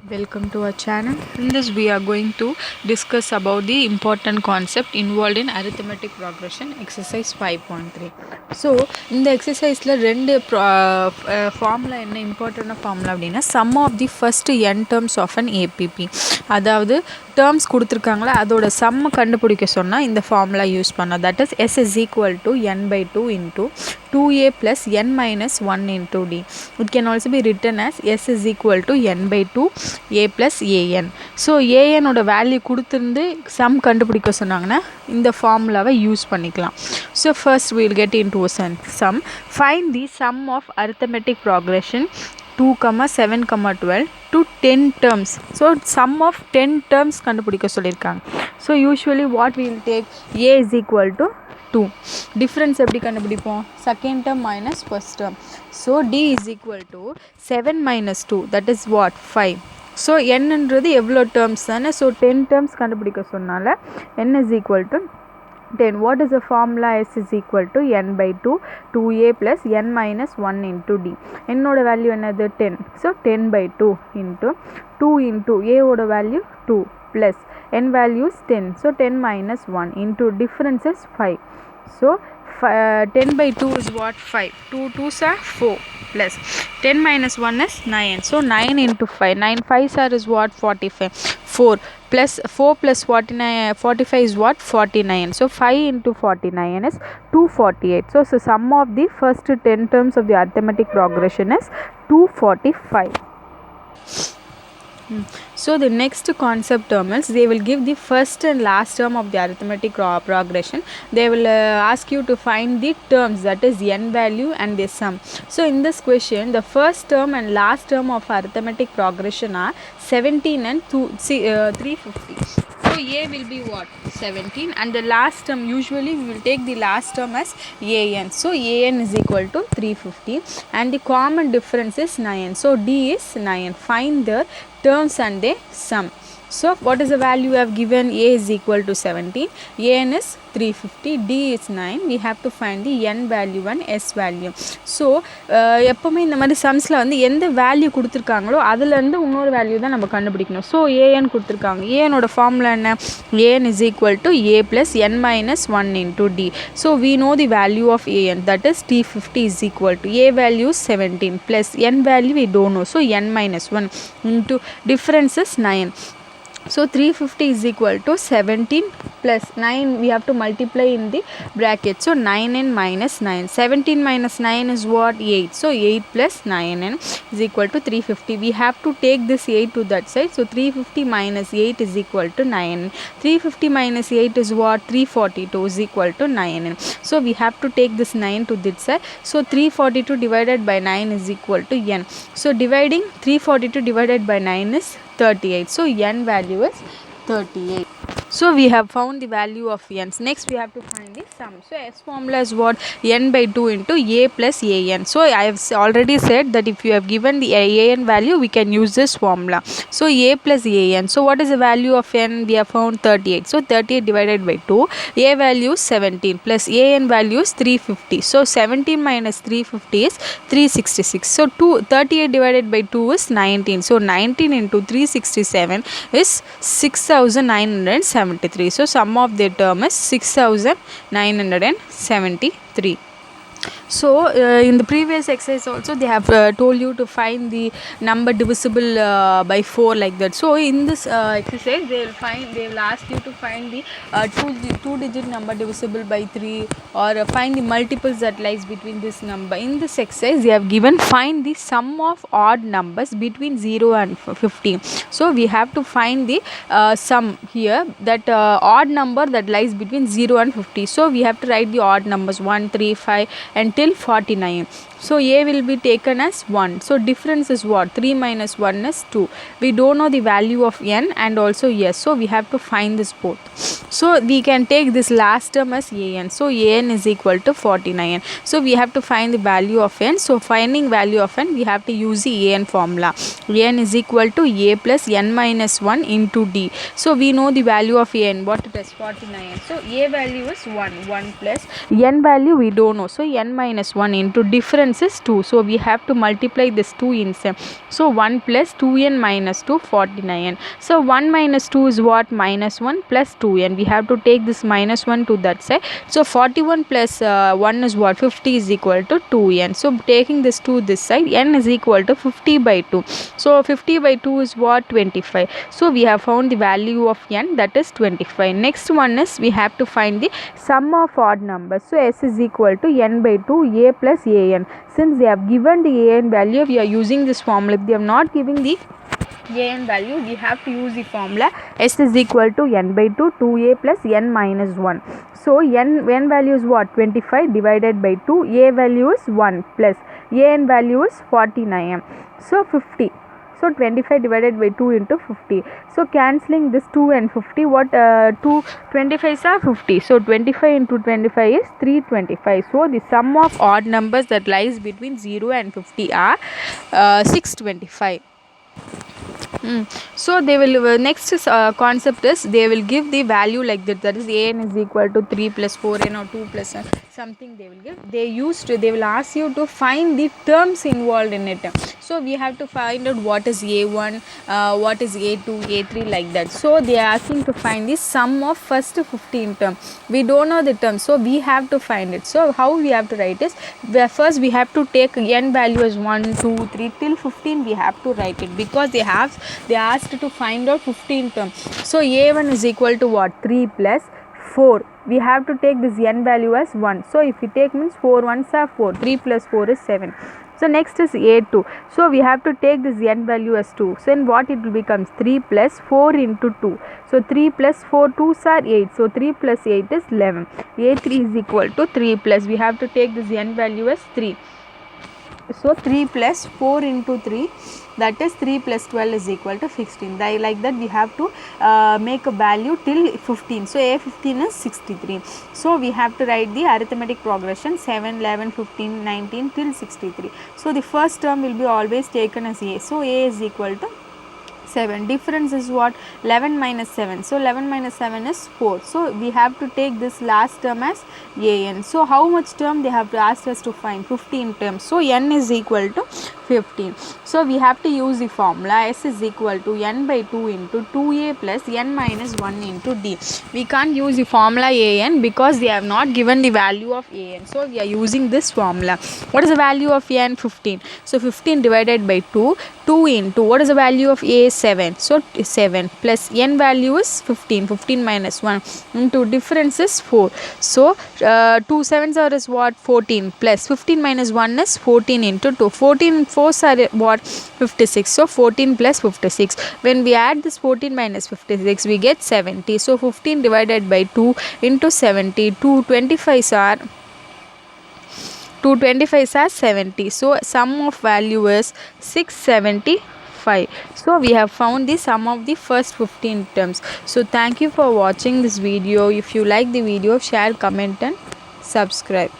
Welcome to our channel. In this we are going to discuss about the important concept involved in arithmetic progression exercise 5.3. So இந்த எக்ஸசைஸில் ரெண்டு formula என்ன இம்பார்ட்டண்டான formula அப்படின்னா sum of the first n terms of an AP, அதாவது terms கொடுத்துருக்காங்களா அதோட சம்மை கண்டுபிடிக்க சொன்னால் இந்த ஃபார்முலா யூஸ் பண்ணோம். That is s is equal to n/2 into 2a plus n minus 1 into d. It can also be written as s is equal to n/2 a plus an. So ஏஎனோட value கொடுத்துருந்து sum கண்டுபிடிக்க சொன்னாங்கன்னா இந்த ஃபார்முலாவை use பண்ணிக்கலாம். So first we'll get into a sum. Find the sum of arithmetic progression 2, 7, 12 to 10 terms. So sum of 10 terms கண்டுபிடிக்க சொல்லியிருக்காங்க. So usually what we'll take a is equal to 2. Difference எப்படி கண்டுபிடிப்போம்? Second term minus first term. So d is equal to 7 minus 2, that is what? 5. So என்னன்றது எவ்வளோ terms தானே. So 10 terms கண்டுபிடிக்க சொன்னால n is equal to 10. What is the formula? S is equal to n/2 2a plus n minus 1 into d. என்னோட value என்னது? 10. So 10/2 into 2 into a ஓட value 2 plus n value is 10. So 10 minus 1 into difference is 5. So 10/2 is what? 5. 2 2s are 4 plus 10 minus 1 is 9. So 9 into 5. 9 5s are is what? 45. 4 plus 4 plus 45 is what? 49. So 5 into 49 is 248. So sum of the first 10 terms of the arithmetic progression is 245. So the next concept term is they will give the first and last term of the arithmetic progression. They will ask you to find the terms, that is n value and the sum. So in this question the first term and last term of arithmetic progression are 17 and 350. So a will be what? 17, and the last term usually we will take the last term as an. So an is equal to 350 and the common difference is 9. So d is 9. Find the terms and the sum. So what is the value I have given? A is equal to 17, an is 350, d is 9. We have to find the n value and s value. So எப்போவுமே இந்த மாதிரி சம்ஸில் வந்து எந்த value கொடுத்துருக்காங்களோ அதுலேருந்து இன்னொரு value தான் நம்ம கண்டுபிடிக்கணும். ஸோ ஏஎன் கொடுத்துருக்காங்க. ஏனோட ஃபார்முலா என்ன? an is equal to a plus n minus 1 into d. So we know the value of an, that is t50 is equal to a value 17 plus n value we don't know. So n minus 1 into difference is 9. So 350 is equal to 17 plus 9. We have to multiply in the bracket. So 9n minus 9. 17 minus 9 is what? 8. So 8 plus 9n is equal to 350. We have to take this 8 to that side. So 350 minus 8 is equal to 9. 350 minus 8 is what? 342 is equal to 9n. So we have to take this 9 to this side. So 342 divided by 9 is equal to n. So dividing 342 divided by 9 is 38. So n value is 38. So we have found the value of n. Next we have to find the sum. So s formula is what? n/2 into a plus an. So I have already said that if you have given the an value we can use this formula. So a plus an. So what is the value of n? We have found 38. So 38 divided by 2. A value is 17 plus an value is 350. So 17 minus 350 is 366. So 38 divided by 2 is 19. So 19 into 367 is 6973. So sum of the term is 6973. So in the previous exercise also they have told you to find the number divisible by 4 like that. So in this exercise they will ask you to find the two digit number divisible by 3 or find the multiples that lies between this number. In this exercise they have given find the sum of odd numbers between 0 and 15. So we have to find the sum here, that odd number that lies between 0 and 50. So we have to write the odd numbers 1 3 5 until 49. So a will be taken as 1. So difference is what? 3 minus 1 is 2. We don't know the value of n and also s. So we have to find this both. So we can take this last term as an. So an is equal to 49. So we have to find the value of n. So finding value of n we have to use the an formula. N is equal to a plus n minus 1 into d. So we know the value of n. What it is? 49. So a value is 1. 1 plus n value we don't know. So n minus 1 into difference difference is 2. So we have to multiply this 2 inside. So 1 plus 2n minus 2, 49n. So 1 minus 2 is what? Minus 1 plus 2n. We have to take this minus 1 to that side. So 41 plus 1 is what? 50 is equal to 2n. So taking this to this side, n is equal to 50 by 2. So 50 by 2 is what? 25. So we have found the value of n, that is 25. Next one is we have to find the sum of odd numbers. So s is equal to n by 2 a plus an. Since they have given the an value, we are using this formula. If they have not given the an value, we have to use the formula s is equal to n by 2 2a plus n minus 1. So n value is what? 25 divided by 2. A value is 1 plus an value is 49. So 50. So 25 divided by 2 into 50. So cancelling this 2 and 50, what 2 25s are 50. So 25 into 25 is 325. So the sum of odd numbers that lies between 0 and 50 are 625. So they will next concept is they will give the value like that is an is equal to 3 plus 4n or 2 plus something they will give. They will ask you to find the terms involved in it. So we have to find out what is a1, what is a2, a3, like that. So they are asking to find the sum of first 15 term. We don't know the term, so we have to find it. So how we have to write is, first we have to take n value as 1 2 3 till 15. We have to write it because they asked to find out 15 terms. So a1 is equal to what? 3 plus 4. We have to take this n value as 1. So if we take means 4 ones are 4. 3 plus 4 is 7. So next is a2. So we have to take this n value as 2. So then what it will becomes? 3 plus 4 into 2. So 3 plus 4 2s are 8. So 3 plus 8 is 11. a3 is equal to 3 plus, we have to take this n value as 3. So 3 plus 4 into 3, that is 3 plus 12 is equal to 16. Like that we have to make a value till 15. So a15 is 63. So we have to write the arithmetic progression 7, 11, 15, 19 till 63. So the first term will be always taken as a. So a is equal to 7. Difference is what? 11 minus 7. So 11 minus 7 is 4. So we have to take this last term as an. So how much term they have asked us to find? 15 terms. So n is equal to 15. So we have to use the formula s is equal to n by 2 into 2a plus n minus 1 into d. We can't use the formula an because they have not given the value of an. So we are using this formula. What is the value of n? 15. So 15 divided by 2. 2 into what is the value of a? 7. So 7 plus n value is 15. 15 minus 1 into difference is 4. So 2 7s are is what? 14 plus 15 minus 1 is 14 into 2. 14 4s are what? 56. So 14 plus 56. When we add this 14 minus 56, we get 70. So 15 divided by 2 into 70. 2 25s are 70. So sum of value is 675. So we have found the sum of the first 15 terms. So thank you for watching this video. If you like the video, share, comment and subscribe.